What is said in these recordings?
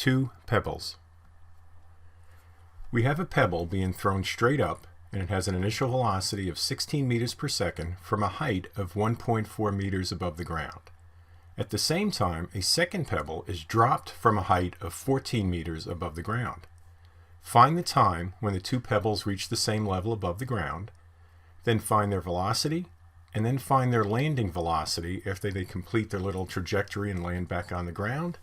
Two pebbles. We have a pebble being thrown straight up, and it has an initial velocity of 16 meters per second from a height of 1.4 meters above the ground. At the same time, a second pebble is dropped from a height of 14 meters above the ground. Find the time when the two pebbles reach the same level above the ground, then find their velocity, and then find their landing velocity after they complete their little trajectory and land back on the ground,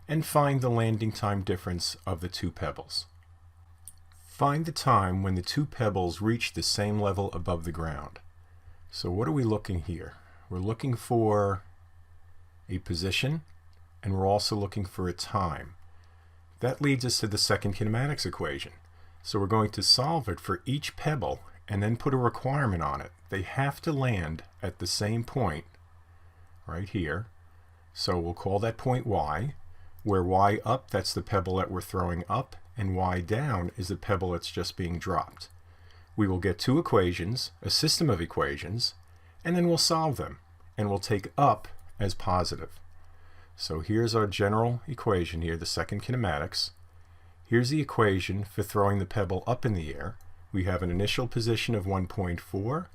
and find the landing time difference of the two pebbles. Find the time when the two pebbles reach the same level above the ground. So what are we looking here? We're looking for a position, and we're also looking for a time. That leads us to the second kinematics equation. So we're going to solve it for each pebble and then put a requirement on it. They have to land at the same point right here. So we'll call that point Y, where Y up, that's the pebble that we're throwing up, and Y down is the pebble that's just being dropped. We will get two equations, a system of equations, and then we'll solve them, and we'll take up as positive. So here's our general equation here, the second kinematics. Here's the equation for throwing the pebble up in the air. We have an initial position of 1.4,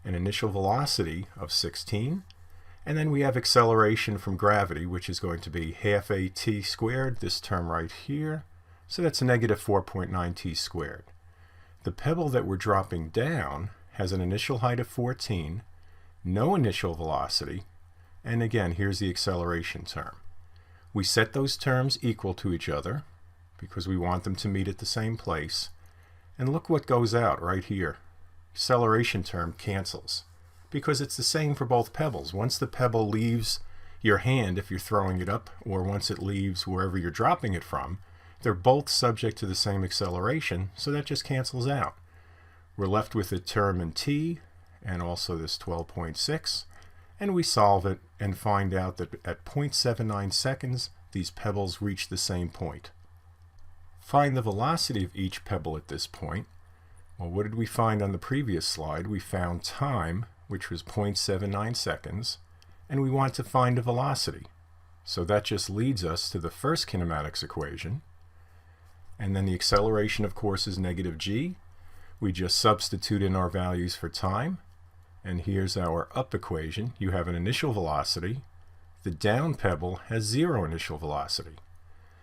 an initial velocity of 16, and then we have acceleration from gravity, which is going to be half at squared, this term right here. So that's negative 4.9 t squared. The pebble that we're dropping down has an initial height of 14, no initial velocity, and again, here's the acceleration term. We set those terms equal to each other because we want them to meet at the same place. And look what goes out right here. Acceleration term cancels because it's the same for both pebbles. Once the pebble leaves your hand, if you're throwing it up, or once it leaves wherever you're dropping it from, they're both subject to the same acceleration, so that just cancels out. We're left with a term in t, and also this 12.6, and we solve it and find out that at 0.79 seconds, these pebbles reach the same point. Find the velocity of each pebble at this point. Well, what did we find on the previous slide? We found time, which was 0.79 seconds, and we want to find a velocity. So that just leads us to the first kinematics equation. And then the acceleration, of course, is negative g. We just substitute in our values for time. And here's our up equation. You have an initial velocity. The down pebble has zero initial velocity.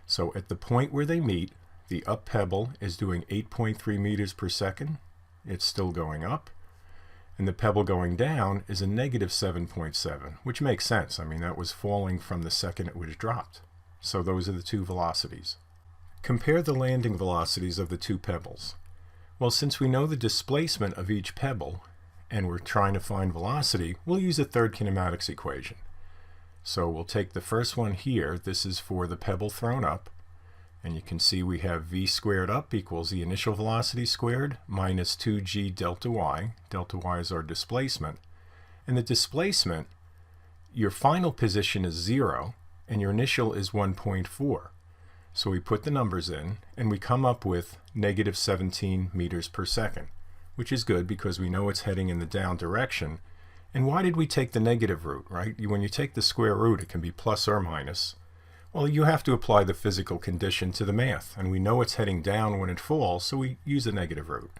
So at the point where they meet, the up pebble is doing 8.3 meters per second. It's still going up. And the pebble going down is a negative 7.7, which makes sense. I mean, that was falling from the second it was dropped. So those are the two velocities. Compare the landing velocities of the two pebbles. Well, since we know the displacement of each pebble, and we're trying to find velocity, we'll use a third kinematics equation. So we'll take the first one here. This is for the pebble thrown up. And you can see we have v squared up equals the initial velocity squared minus 2g delta y. Delta y is our displacement. And the displacement, your final position is 0, and your initial is 1.4. So we put the numbers in, and we come up with negative 17 meters per second, which is good because we know it's heading in the down direction. And why did we take the negative root, right? When you take the square root, it can be plus or minus. Well, you have to apply the physical condition to the math, and we know it's heading down when it falls, so we use a negative root.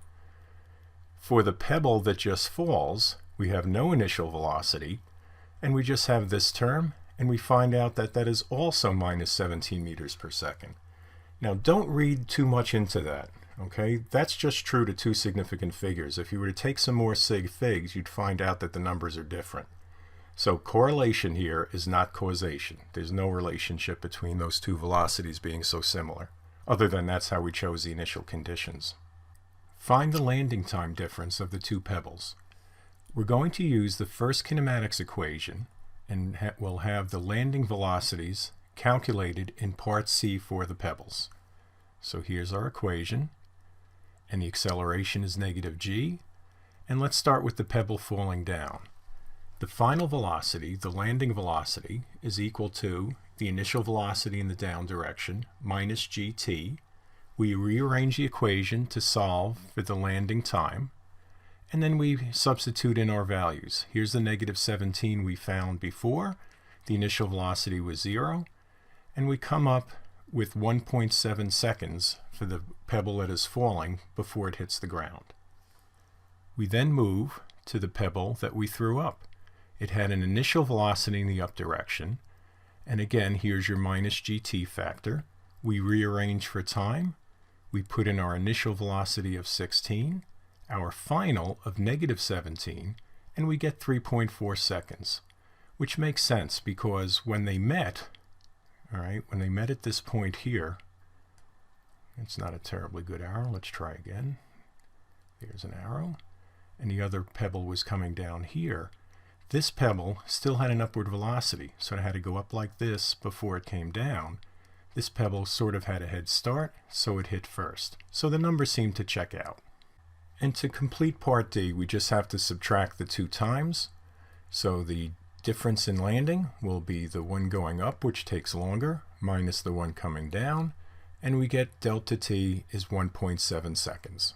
For the pebble that just falls, we have no initial velocity, and we just have this term, and we find out that that is also minus 17 meters per second. Now, don't read too much into that, okay? That's just true to two significant figures. If you were to take some more sig figs, you'd find out that the numbers are different. So correlation here is not causation. There's no relationship between those two velocities being so similar, other than that's how we chose the initial conditions. Find the landing time difference of the two pebbles. We're going to use the first kinematics equation, and we'll have the landing velocities calculated in part C for the pebbles. So here's our equation, and the acceleration is negative g, and let's start with the pebble falling down. The final velocity, the landing velocity, is equal to the initial velocity in the down direction minus gt. We rearrange the equation to solve for the landing time, and then we substitute in our values. Here's the negative 17 we found before. The initial velocity was 0, and we come up with 1.7 seconds for the pebble that is falling before it hits the ground. We then move to the pebble that we threw up. It had an initial velocity in the up direction, and again, here's your minus GT factor. We rearrange for time. We put in our initial velocity of 16, our final of negative 17, and we get 3.4 seconds, which makes sense because when they met, all right, when they met at this point here, it's not a terribly good arrow. Let's try again. There's an arrow. And the other pebble was coming down here. This pebble still had an upward velocity, so it had to go up like this before it came down. This pebble sort of had a head start, so it hit first. So the numbers seem to check out. And to complete part D, we just have to subtract the 2 times. So the difference in landing will be the one going up, which takes longer, minus the one coming down, and we get delta t is 1.7 seconds.